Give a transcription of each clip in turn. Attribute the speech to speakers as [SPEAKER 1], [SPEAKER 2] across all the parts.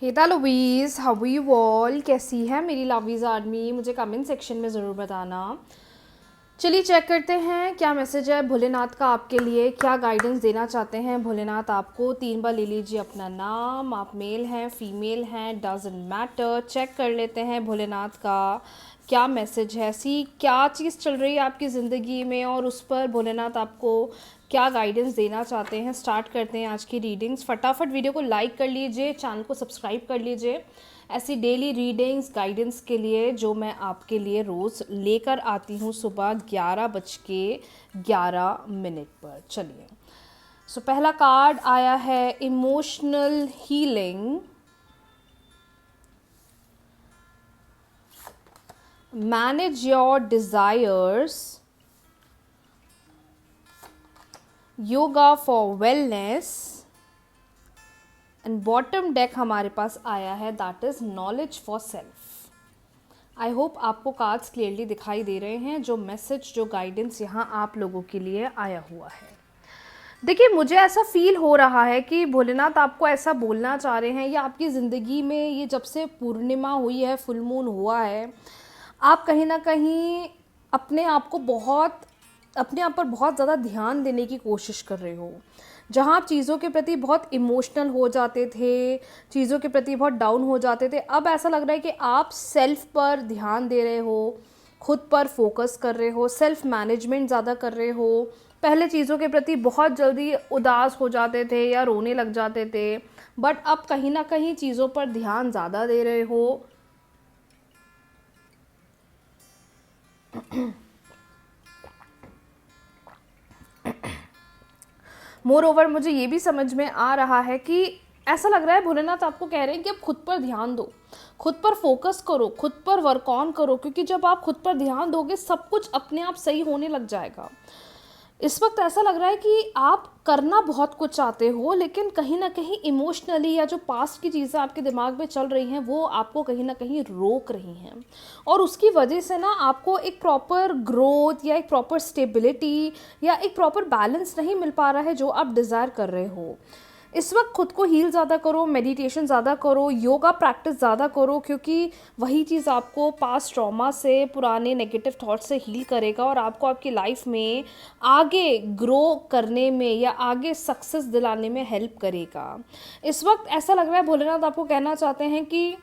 [SPEAKER 1] केता lovies how you all, कैसी है मेरी लवीज आर्मी? मुझे कमेंट सेक्शन में ज़रूर बताना। चलिए चेक करते हैं क्या मैसेज है भोलेनाथ का आपके लिए, क्या गाइडेंस देना चाहते हैं भोलेनाथ आपको। 3 बार ले लीजिए अपना नाम, आप मेल हैं फीमेल हैं डजंट मैटर। चेक कर लेते हैं भोलेनाथ का क्या मैसेज है, क्या चीज़ चल रही है आपकी ज़िंदगी में और उस पर भोलेनाथ आपको क्या गाइडेंस देना चाहते हैं। स्टार्ट करते हैं आज की रीडिंग्स। फटाफट वीडियो को लाइक कर लीजिए, चैनल को सब्सक्राइब कर लीजिए ऐसी डेली रीडिंग्स गाइडेंस के लिए जो मैं आपके लिए रोज़ लेकर आती हूँ सुबह 11:11 पर। चलिए सो पहला कार्ड आया है emotional healing, manage your desires, yoga for wellness and bottom deck हमारे पास आया है that is knowledge for self. I hope आपको कार्ड्स क्लियरली दिखाई दे रहे हैं, जो मैसेज जो गाइडेंस यहाँ आप लोगों के लिए आया हुआ है। देखिए मुझे ऐसा फील हो रहा है कि भोलेनाथ आपको ऐसा बोलना चाह रहे हैं, या आपकी ज़िंदगी में ये जब से पूर्णिमा हुई है, फुल मून हुआ है, आप कहीं ना कहीं अपने आप पर बहुत ज़्यादा ध्यान देने की कोशिश कर रहे हो। जहाँ आप चीज़ों के प्रति बहुत इमोशनल हो जाते थे, चीज़ों के प्रति बहुत डाउन हो जाते थे, अब ऐसा लग रहा है कि आप सेल्फ पर ध्यान दे रहे हो, खुद पर फोकस कर रहे हो, सेल्फ मैनेजमेंट ज़्यादा कर रहे हो। पहले चीज़ों के प्रति बहुत जल्दी उदास हो जाते थे या रोने लग जाते थे, बट अब कहीं ना कहीं चीज़ों पर ध्यान ज़्यादा दे रहे हो। मोर ओवर मुझे ये भी समझ में आ रहा है कि ऐसा लग रहा है भोलेनाथ आपको कह रहे हैं कि अब खुद पर ध्यान दो, खुद पर फोकस करो, खुद पर वर्क ऑन करो, क्योंकि जब आप खुद पर ध्यान दोगे सब कुछ अपने आप सही होने लग जाएगा। इस वक्त ऐसा लग रहा है कि आप करना बहुत कुछ चाहते हो, लेकिन कहीं ना कहीं इमोशनली या जो पास्ट की चीज़ें आपके दिमाग में चल रही हैं वो आपको कहीं ना कहीं रोक रही हैं, और उसकी वजह से ना आपको एक प्रॉपर ग्रोथ या एक प्रॉपर स्टेबिलिटी या एक प्रॉपर बैलेंस नहीं मिल पा रहा है जो आप डिज़ायर कर रहे हो। इस वक्त खुद को हील ज़्यादा करो, मेडिटेशन ज़्यादा करो, योगा प्रैक्टिस ज़्यादा करो, क्योंकि वही चीज़ आपको पास्ट ट्रॉमा से, पुराने नेगेटिव थॉट से हील करेगा और आपको आपकी लाइफ में आगे ग्रो करने में या आगे सक्सेस दिलाने में हेल्प करेगा। इस वक्त ऐसा लग रहा है भोलेनाथ आपको कहना चाहते हैं कि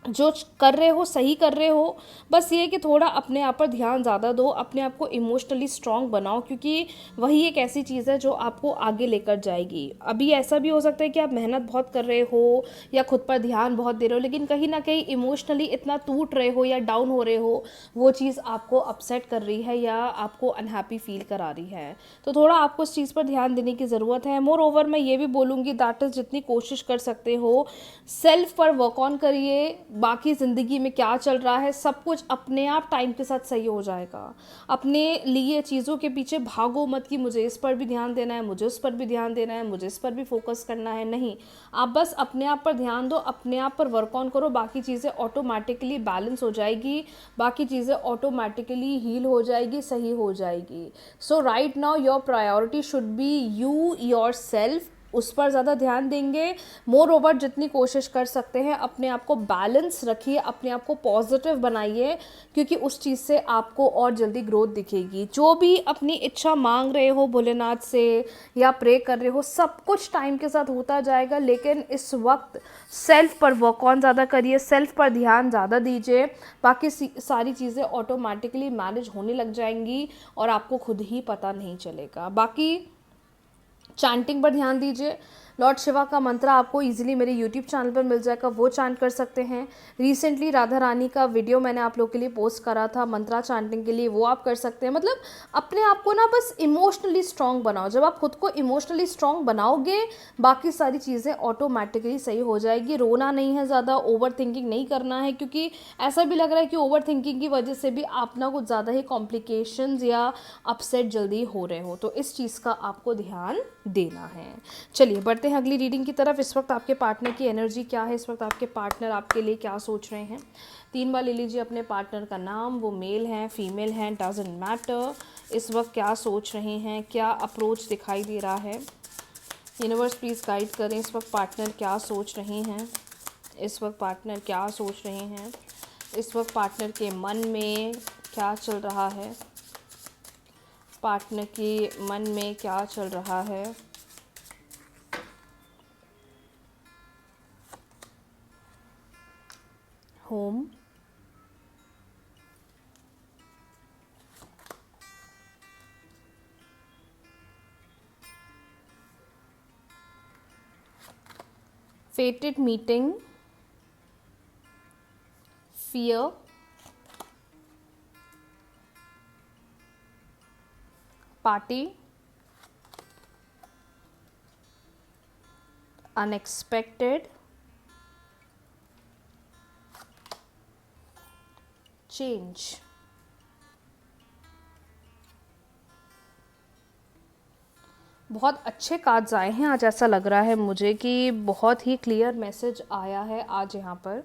[SPEAKER 1] जो कर रहे हो सही कर रहे हो, बस ये कि थोड़ा अपने आप पर ध्यान ज़्यादा दो, अपने आप को इमोशनली स्ट्रॉन्ग बनाओ, क्योंकि वही एक ऐसी चीज़ है जो आपको आगे लेकर जाएगी। अभी ऐसा भी हो सकता है कि आप मेहनत बहुत कर रहे हो या खुद पर ध्यान बहुत दे रहे हो, लेकिन कहीं ना कहीं इमोशनली इतना टूट रहे हो या डाउन हो रहे हो, वो चीज़ आपको अपसेट कर रही है या आपको अनहैप्पी फील करा रही है। तो थोड़ा आपको उस चीज़ पर ध्यान देने की ज़रूरत है। मोर ओवर मैं ये भी बोलूँगी दैट इज़ जितनी कोशिश कर सकते हो सेल्फ पर वर्क ऑन करिए। बाकी ज़िंदगी में क्या चल रहा है सब कुछ अपने आप टाइम के साथ सही हो जाएगा। अपने लिए चीज़ों के पीछे भागो मत कि मुझे इस पर भी ध्यान देना है, मुझे उस पर भी ध्यान देना है, मुझे इस पर भी फोकस करना है। नहीं, आप बस अपने आप पर ध्यान दो, अपने आप पर वर्क ऑन करो, बाकी चीज़ें ऑटोमेटिकली बैलेंस हो जाएगी, बाकी चीज़ें ऑटोमेटिकली हील हो जाएगी, सही हो जाएगी। So right now your priority should be you yourself, उस पर ज़्यादा ध्यान देंगे। मोर ओवर जितनी कोशिश कर सकते हैं अपने आप को बैलेंस रखिए, अपने आप को पॉजिटिव बनाइए, क्योंकि उस चीज़ से आपको और जल्दी ग्रोथ दिखेगी। जो भी अपनी इच्छा मांग रहे हो भोलेनाथ से या प्रे कर रहे हो, सब कुछ टाइम के साथ होता जाएगा, लेकिन इस वक्त सेल्फ पर वर्क ऑन ज़्यादा करिए, सेल्फ पर ध्यान ज़्यादा दीजिए, बाकी सारी चीज़ें ऑटोमेटिकली मैनेज होने लग जाएंगी और आपको खुद ही पता नहीं चलेगा। बाकी चैंटिंग पर ध्यान दीजिए। लॉर्ड शिवा का मंत्र आपको इजीली मेरे यूट्यूब चैनल पर मिल जाएगा, वो चैंट कर सकते हैं। रिसेंटली राधा रानी का वीडियो मैंने आप लोग के लिए पोस्ट करा था मंत्रा चैंटिंग के लिए, वो आप कर सकते हैं। मतलब अपने आप को ना बस इमोशनली स्ट्रॉन्ग बनाओ। जब आप खुद को इमोशनली स्ट्रॉन्ग बनाओगे बाकी सारी चीज़ें ऑटोमेटिकली सही हो जाएगी। रोना नहीं है ज़्यादा, ओवर थिंकिंग नहीं करना है, क्योंकि ऐसा भी लग रहा है कि ओवर थिंकिंग की वजह से भी आप ना कुछ ज़्यादा ही कॉम्प्लिकेशंस या अपसेट जल्दी हो रहे हो, तो इस चीज़ का आपको ध्यान देना है। चलिए बढ़ते हैं अगली रीडिंग की तरफ। इस वक्त आपके पार्टनर की एनर्जी क्या है, इस वक्त आपके पार्टनर आपके लिए क्या सोच रहे हैं। 3 बार ले लीजिए अपने पार्टनर का नाम, वो मेल हैं फीमेल हैं डजंट मैटर। इस वक्त क्या सोच रहे हैं, क्या अप्रोच दिखाई दे रहा है। यूनिवर्स प्लीज़ गाइड करें, इस वक्त पार्टनर क्या सोच रहे हैं। इस वक्त पार्टनर क्या सोच रहे हैं, इस वक्त पार्टनर के मन में क्या चल रहा है, पार्टनर के मन में क्या चल रहा है। Home, fated meeting, fear, party, unexpected, change। बहुत अच्छे कार्ड्स आए हैं आज, ऐसा लग रहा है मुझे कि बहुत ही क्लियर मैसेज आया है आज यहाँ पर।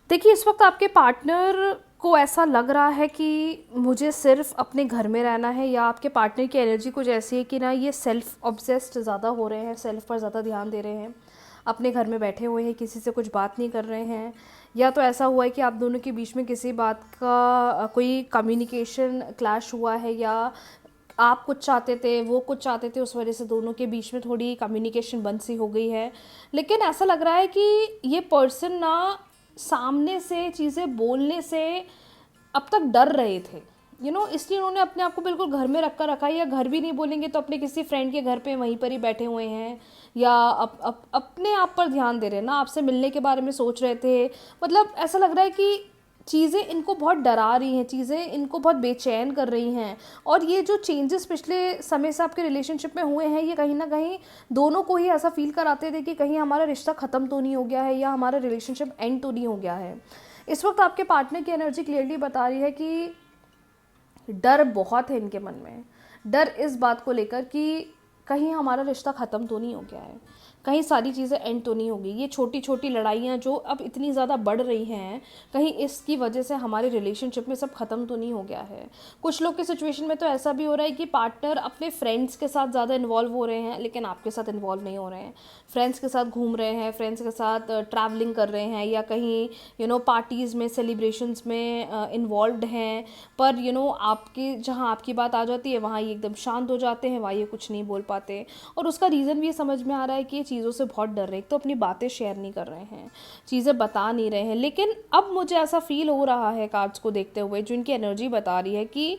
[SPEAKER 1] देखिए, इस वक्त आपके पार्टनर को ऐसा लग रहा है कि मुझे सिर्फ अपने घर में रहना है, या आपके पार्टनर की एनर्जी कुछ ऐसी है कि ना ये सेल्फ ऑब्सेस्ड ज़्यादा हो रहे हैं, सेल्फ पर ज़्यादा ध्यान दे रहे हैं, अपने घर में बैठे हुए हैं, किसी से कुछ बात नहीं कर रहे हैं। या तो ऐसा हुआ है कि आप दोनों के बीच में किसी बात का कोई कम्युनिकेशन क्लैश हुआ है, या आप कुछ चाहते थे, वो कुछ चाहते थे, उस वजह से दोनों के बीच में थोड़ी कम्युनिकेशन बंद सी हो गई है। लेकिन ऐसा लग रहा है कि ये पर्सन ना सामने से चीज़ें बोलने से अब तक डर रहे थे, इसलिए उन्होंने अपने आप को बिल्कुल घर में रखा है, या घर भी नहीं बोलेंगे तो अपने किसी फ्रेंड के घर पे वहीं पर ही बैठे हुए हैं, या अपने आप पर ध्यान दे रहे हैं ना, आपसे मिलने के बारे में सोच रहे थे। मतलब ऐसा लग रहा है कि चीज़ें इनको बहुत डरा रही हैं, चीज़ें इनको बहुत बेचैन कर रही हैं। और ये जो चेंजेस पिछले समय से आपके रिलेशनशिप में हुए हैं, ये कहीं ना कहीं दोनों को ही ऐसा फील कराते थे कि कहीं हमारा रिश्ता ख़त्म तो नहीं हो गया है, या हमारा रिलेशनशिप एंड तो नहीं हो गया है। इस वक्त आपके पार्टनर की एनर्जी क्लियरली बता रही है कि डर बहुत है इनके मन में, डर इस बात को लेकर कि कहीं हमारा रिश्ता ख़त्म तो नहीं हो गया है, कहीं सारी चीज़ें एंड तो नहीं होगी। ये छोटी छोटी लड़ाइयाँ जो अब इतनी ज़्यादा बढ़ रही हैं, कहीं इसकी वजह से हमारे रिलेशनशिप में सब ख़त्म तो नहीं हो गया है। कुछ लोग के सिचुएशन में तो ऐसा भी हो रहा है कि पार्टनर अपने फ्रेंड्स के साथ ज़्यादा इन्वॉल्व हो रहे हैं, लेकिन आपके साथ इन्वॉल्व नहीं हो रहे हैं। फ्रेंड्स के साथ घूम रहे हैं, फ्रेंड्स के साथ ट्रैवलिंग कर रहे हैं, या कहीं पार्टीज़ में, सेलिब्रेशंस में इन्वॉल्व हैं, पर आपकी जहाँ आपकी बात आ जाती है वहाँ ये एकदम शांत हो जाते हैं, वहाँ ये कुछ नहीं बोल पाते। और उसका रीज़न भी ये समझ में आ रहा है कि ये चीज़ों से बहुत डर रहे हैं, तो अपनी बातें शेयर नहीं कर रहे हैं, चीज़ें बता नहीं रहे हैं। लेकिन अब मुझे ऐसा फील हो रहा है कार्ड्स को देखते हुए, जो इनकी एनर्जी बता रही है कि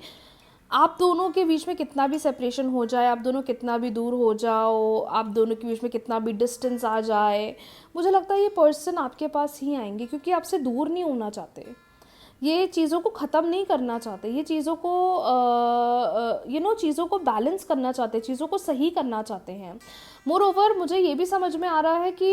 [SPEAKER 1] आप दोनों के बीच में कितना भी सेपरेशन हो जाए, आप दोनों कितना भी दूर हो जाओ, आप दोनों के बीच में कितना भी डिस्टेंस आ जाए, मुझे लगता है ये पर्सन आपके पास ही आएंगे, क्योंकि आपसे दूर नहीं होना चाहते, ये चीज़ों को ख़त्म नहीं करना चाहते, ये चीज़ों को चीज़ों को बैलेंस करना चाहते, चीज़ों को सही करना चाहते हैं। मोर ओवर मुझे ये भी समझ में आ रहा है कि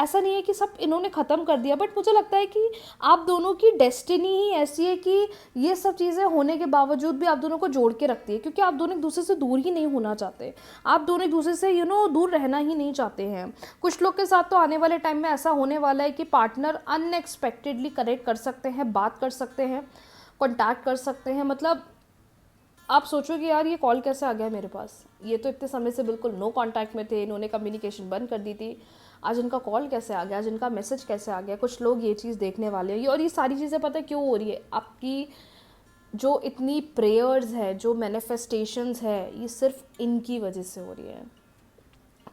[SPEAKER 1] ऐसा नहीं है कि सब इन्होंने ख़त्म कर दिया, बट मुझे लगता है कि आप दोनों की डेस्टिनी ही ऐसी है कि ये सब चीज़ें होने के बावजूद भी आप दोनों को जोड़ के रखती है, क्योंकि आप दोनों एक दूसरे से दूर ही नहीं होना चाहते, आप दोनों एक दूसरे से दूर रहना ही नहीं चाहते हैं। कुछ लोग के साथ तो आने वाले टाइम में ऐसा होने वाला है कि पार्टनर अनएक्सपेक्टेडली कनेक्ट कर सकते हैं, बात कर सकते हैं, कॉन्टैक्ट कर सकते हैं। मतलब आप सोचोगे यार ये कॉल कैसे आ गया मेरे पास, ये तो इतने समय से बिल्कुल नो कांटेक्ट में थे, इन्होंने कम्युनिकेशन बंद कर दी थी, आज इनका कॉल कैसे आ गया, आज इनका मैसेज कैसे आ गया। कुछ लोग ये चीज़ देखने वाले हैं। और ये सारी चीज़ें पता है क्यों हो रही है, आपकी जो इतनी प्रेयर्स है, जो मैनिफेस्टेशंस है, ये सिर्फ इनकी वजह से हो रही है।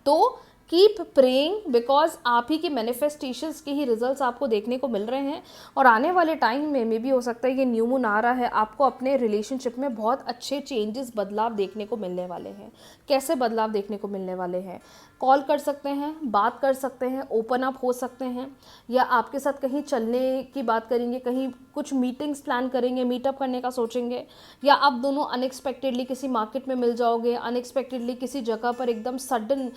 [SPEAKER 1] तो कीप प्रेइंग, बिकॉज आप ही की मैनिफेस्टेशंस के ही रिजल्ट्स आपको देखने को मिल रहे हैं। और आने वाले टाइम में मे भी हो सकता है कि न्यू मून आ रहा है, आपको अपने रिलेशनशिप में बहुत अच्छे चेंजेस, बदलाव देखने को मिलने वाले हैं। कैसे बदलाव देखने को मिलने वाले हैं, कॉल कर सकते हैं, बात कर सकते हैं, ओपन अप हो सकते हैं, या आपके साथ कहीं चलने की बात करेंगे, कहीं कुछ मीटिंग्स प्लान करेंगे, मीटअप करने का सोचेंगे, या आप दोनों अनएक्सपेक्टेडली किसी मार्केट में मिल जाओगे, अनएक्सपेक्टेडली किसी जगह पर एकदम सडन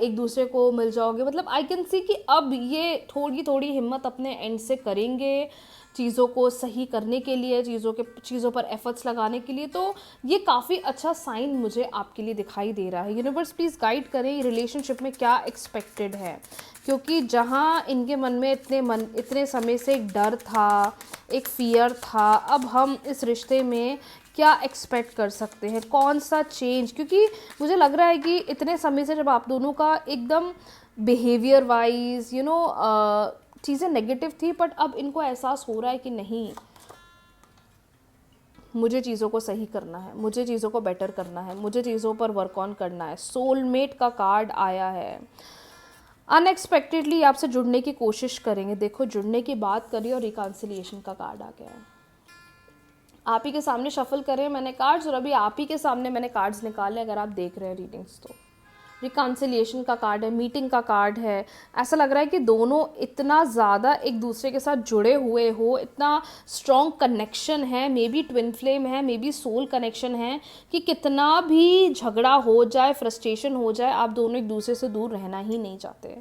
[SPEAKER 1] एक दूसरे को मिल जाओगे। मतलब आई कैन सी कि अब ये थोड़ी थोड़ी हिम्मत अपने एंड से करेंगे चीज़ों को सही करने के लिए, चीज़ों पर एफर्ट्स लगाने के लिए। तो ये काफ़ी अच्छा साइन मुझे आपके लिए दिखाई दे रहा है। यूनिवर्स प्लीज़ गाइड करें रिलेशनशिप में क्या एक्सपेक्टेड है, क्योंकि जहाँ इनके मन में इतने समय से एक डर था, एक फियर था, अब हम इस रिश्ते में क्या एक्सपेक्ट कर सकते हैं, कौन सा चेंज। क्योंकि मुझे लग रहा है कि इतने समय से जब आप दोनों का एकदम बिहेवियर वाइज चीज़ें नेगेटिव थी, बट अब इनको एहसास हो रहा है कि नहीं, मुझे चीज़ों को सही करना है, मुझे चीज़ों को बेटर करना है, मुझे चीज़ों पर वर्क ऑन करना है। सोलमेट का कार्ड आया है। अनएक्सपेक्टेडली आपसे जुड़ने की कोशिश करेंगे। देखो, जुड़ने की बात करी और रिकॉन्सिलिएशन का कार्ड आ गया है। आप ही के सामने शफल करें मैंने कार्ड्स, और अभी आप ही के सामने मैंने कार्ड्स निकाले। अगर आप देख रहे हैं रीडिंग्स तो रिकॉन्सिलिएशन का कार्ड है, मीटिंग का कार्ड है। ऐसा लग रहा है कि दोनों इतना ज़्यादा एक दूसरे के साथ जुड़े हुए हो, इतना स्ट्रॉन्ग कनेक्शन है, मे बी ट्विन फ्लेम है, मे बी सोल कनेक्शन है, कि कितना भी झगड़ा हो जाए, फ्रस्ट्रेशन हो जाए, आप दोनों एक दूसरे से दूर रहना ही नहीं चाहते।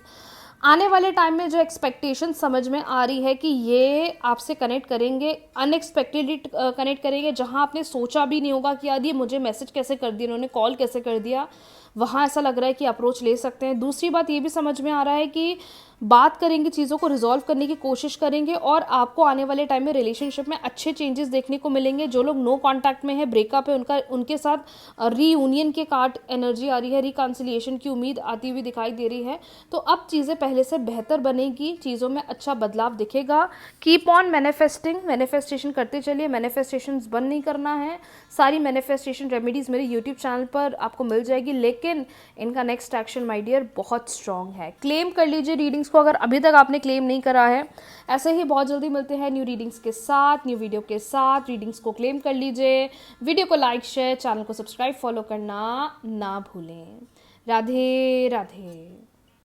[SPEAKER 1] आने वाले टाइम में जो एक्सपेक्टेशन समझ में आ रही है कि ये आपसे कनेक्ट करेंगे, अनएक्सपेक्टेडली कनेक्ट करेंगे, जहाँ आपने सोचा भी नहीं होगा कि यार ये मुझे मैसेज कैसे कर दिया, इन्होंने कॉल कैसे कर दिया, वहाँ ऐसा लग रहा है कि अप्रोच ले सकते हैं। दूसरी बात ये भी समझ में आ रहा है कि बात करेंगे, चीज़ों को रिजॉल्व करने की कोशिश करेंगे, और आपको आने वाले टाइम में रिलेशनशिप में अच्छे चेंजेस देखने को मिलेंगे। जो लोग नो कांटेक्ट में है, ब्रेकअप है, उनके साथ रीयूनियन के कार्ड एनर्जी आ रही है, रिकॉन्सिलिएशन की उम्मीद आती हुई दिखाई दे रही है। तो अब चीज़ें पहले से बेहतर बनेगी, चीज़ों में अच्छा बदलाव दिखेगा। कीप ऑन मैनिफेस्टिंग, मैनिफेस्टेशन करते चलिए, मैनिफेस्टेशन बंद नहीं करना है। सारी मैनिफेस्टेशन रेमेडीज़ मेरे यूट्यूब चैनल पर आपको मिल जाएगी, लेकिन इनका नेक्स्ट एक्शन माय डियर बहुत स्ट्रॉन्ग है। क्लेम कर लीजिए रीडिंग्स को अगर अभी तक आपने क्लेम नहीं करा है। ऐसे ही बहुत जल्दी मिलते हैं न्यू रीडिंग्स के साथ, न्यू वीडियो के साथ। रीडिंग्स को क्लेम कर लीजिए, वीडियो को लाइक, शेयर, चैनल को सब्सक्राइब, फॉलो करना ना भूलें। राधे राधे।